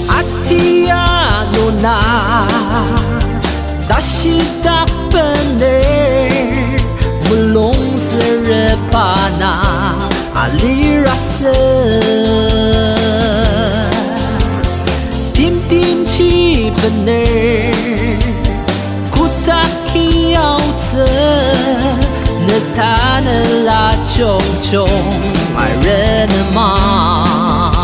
아티아노 나 다시 답변을 물롱스를 파나 알리라스 팀팀 치번을 구타키 아우트 느타는 라종종 말르는 마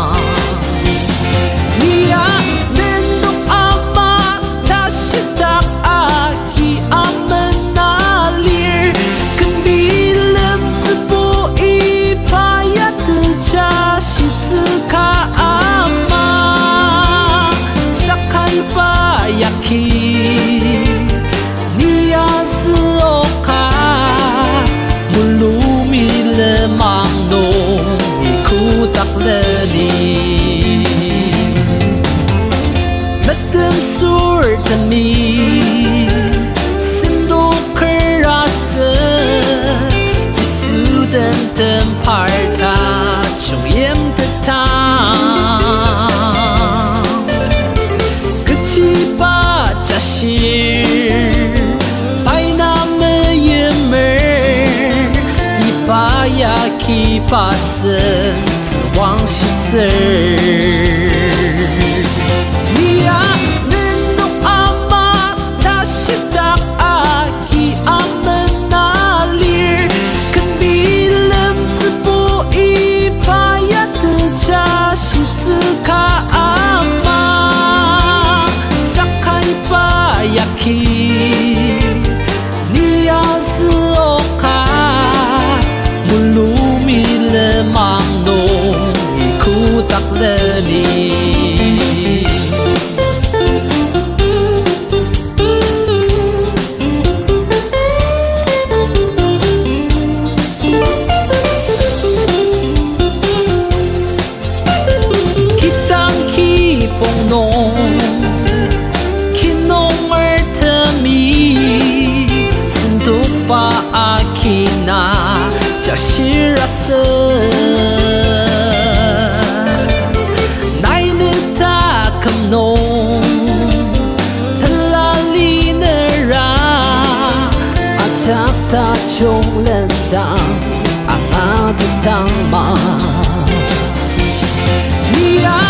니야 낸동 아마 다시 딱 아기 아men 날릴 금빌름 즈보이 파야드 자시즈가 아마 사카이 바야키 mang nông khu tắc leni mất tương sur thân mi xin đô khơi ra sơ isu đơn tâm parta trong yếm thật thang cứ chỉ ba cha shir bay nam yếm mơ 바야키 바슨 왕시ță 니야 낸동 아마 다시 딱 아기 아멘 날릴 큰 빌름 즈보이 바야드 자시즈가 아마 사카이 바야키 mang nông khu tắc leni kitang ki pong nong ki nong er thami sinduk pa akina 자시라스 나이는 다금농 달랄리느라 아작다 종렌당 앙아드 당마 니야